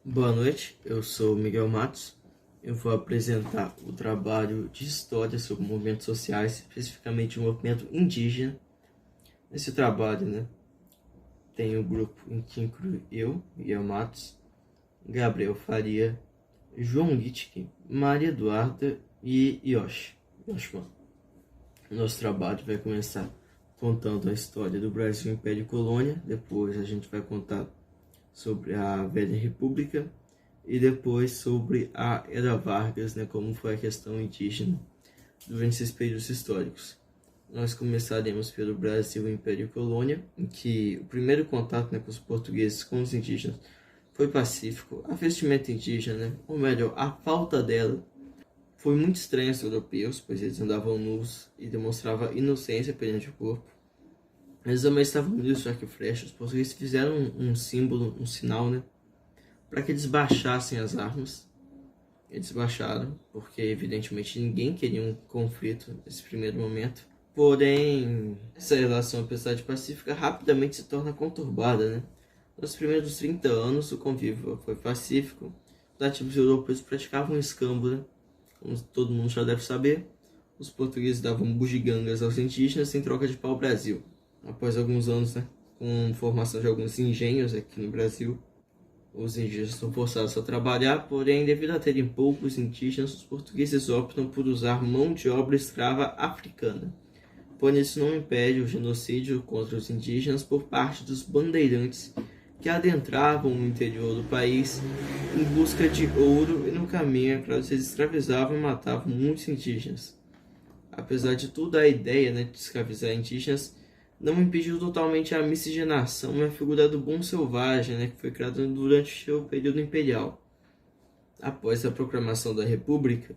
Boa noite, eu sou Miguel Matos. Eu vou apresentar o trabalho de história sobre movimentos sociais, especificamente o movimento indígena. Nesse trabalho, tem o grupo em que inclui eu, Miguel Matos, Gabriel Faria, João Littke, Maria Eduarda e Yoshman. Nosso trabalho vai começar contando a história do Brasil Império e Colônia, depois a gente vai contar sobre a Velha República e depois sobre a Era Vargas, como foi a questão indígena durante esses períodos históricos. Nós começaremos pelo Brasil Império e Colônia, em que o primeiro contato com os portugueses com os indígenas foi pacífico. A vestimenta indígena, ou melhor, a falta dela, foi muito estranha aos europeus, pois eles andavam nus e demonstravam inocência perante o corpo. Eles também estavam unidos de arco e flecha. Os portugueses fizeram um símbolo, um sinal, para que eles baixassem as armas. Eles baixaram, porque evidentemente ninguém queria um conflito nesse primeiro momento. Porém, essa relação, apesar de pacífica, rapidamente se torna conturbada, Nos primeiros 30 anos, o convívio foi pacífico. Os nativos europeus praticavam escambo, Como todo mundo já deve saber. Os portugueses davam bugigangas aos indígenas em troca de pau-brasil. Após alguns anos, com formação de alguns engenhos aqui no Brasil, os indígenas são forçados a trabalhar, porém, devido a terem poucos indígenas, os portugueses optam por usar mão de obra escrava africana. Porém, isso não impede o genocídio contra os indígenas por parte dos bandeirantes que adentravam o interior do país em busca de ouro e no caminho, eles escravizavam e matavam muitos indígenas. Apesar de tudo, a ideia de escravizar indígenas não impediu totalmente a miscigenação e a figura do bom selvagem, que foi criada durante o período imperial. Após a proclamação da República,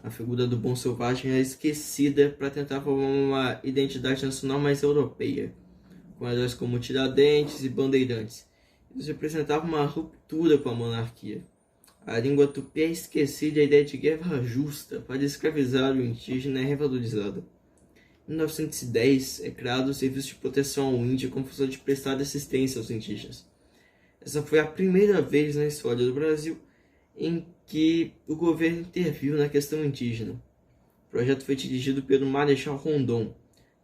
a figura do bom selvagem é esquecida para tentar formar uma identidade nacional mais europeia, com heróis como Tiradentes e Bandeirantes. Eles representavam uma ruptura com a monarquia. A língua tupi é esquecida e a ideia de guerra justa para escravizar o indígena é revalorizada. Em 1910, é criado o Serviço de Proteção ao Índio com função de prestar assistência aos indígenas. Essa foi a primeira vez na história do Brasil em que o governo interviu na questão indígena. O projeto foi dirigido pelo Marechal Rondon,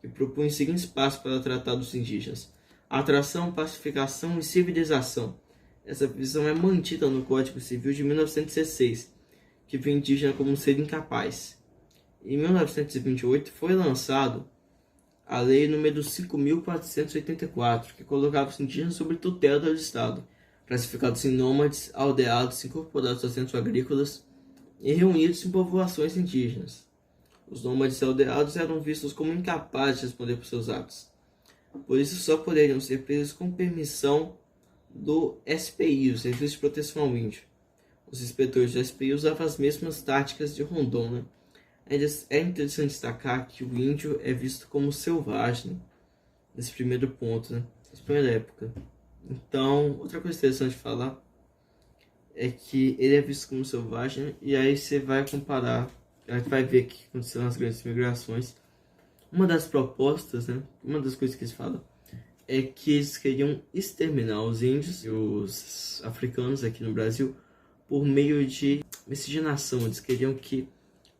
que propunha os seguintes passos para tratar dos indígenas: atração, pacificação e civilização. Essa visão é mantida no Código Civil de 1916, que viu o indígena como um ser incapaz. Em 1928 foi lançado a Lei nº 5.484, que colocava os indígenas sob tutela do Estado, classificados em nômades, aldeados, incorporados aos centros agrícolas e reunidos em povoações indígenas. Os nômades e aldeados eram vistos como incapazes de responder por seus atos. Por isso só poderiam ser presos com permissão do SPI, o Serviço de Proteção ao Índio. Os inspetores do SPI usavam as mesmas táticas de Rondon, É interessante destacar que o índio é visto como selvagem nesse primeiro ponto, nessa primeira época. Então, outra coisa interessante de falar é que ele é visto como selvagem, e aí você vai comparar, a gente vai ver que aconteceram as grandes migrações. Uma das propostas, uma das coisas que eles falam, é que eles queriam exterminar os índios e os africanos aqui no Brasil por meio de miscigenação. Eles queriam que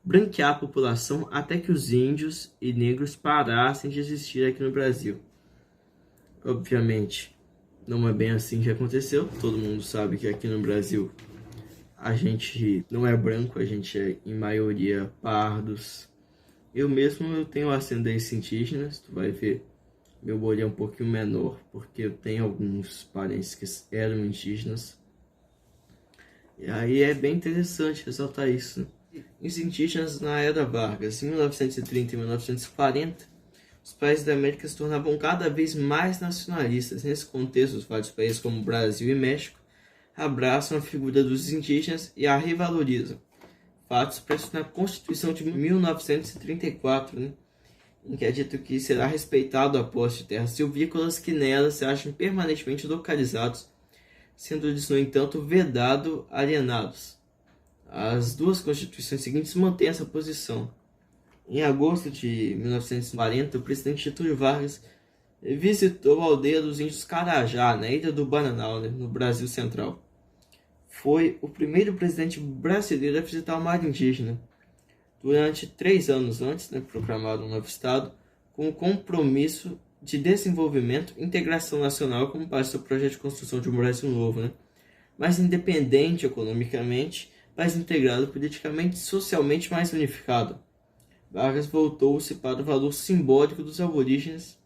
branquear a população até que os índios e negros parassem de existir aqui no Brasil. Obviamente, não é bem assim que aconteceu. Todo mundo sabe que aqui no Brasil a gente não é branco, a gente é em maioria pardos. Eu tenho ascendência indígena, tu vai ver meu olho é um pouquinho menor, porque eu tenho alguns parentes que eram indígenas. E aí é bem interessante ressaltar isso, Os indígenas na Era Vargas, em 1930 e 1940, os países da América se tornavam cada vez mais nacionalistas. Nesse contexto, vários países como Brasil e México abraçam a figura dos indígenas e a revalorizam. Fatos prestos na Constituição de 1934, em que é dito que será respeitado a posse de terras silvícolas que nelas se acham permanentemente localizados, sendo eles, no entanto, vedado alienados. As duas constituições seguintes mantêm essa posição. Em agosto de 1940, o presidente Getúlio Vargas visitou a aldeia dos índios Carajá, na ilha do Bananal, no Brasil Central. foi o primeiro presidente brasileiro a visitar uma área indígena, durante 3 anos antes, né, proclamado um novo Estado, com o compromisso de desenvolvimento e integração nacional como parte do seu projeto de construção de um Brasil novo, né? Mais independente economicamente, mais integrado politicamente e socialmente mais unificado. Vargas voltou-se para o valor simbólico dos aborígenes,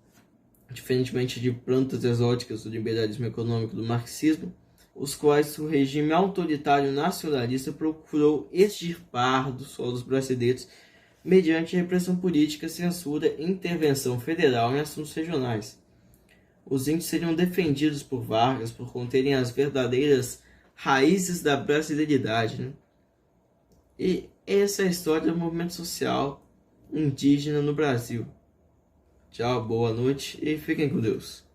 diferentemente de plantas exóticas do liberalismo econômico do marxismo, os quais o regime autoritário nacionalista procurou extirpar dos solos brasileiros mediante repressão política, censura e intervenção federal em assuntos regionais. Os índios seriam defendidos por Vargas por conterem as verdadeiras raízes da brasileiridade, né? E essa é a história do movimento social indígena no Brasil. Tchau, boa noite e fiquem com Deus.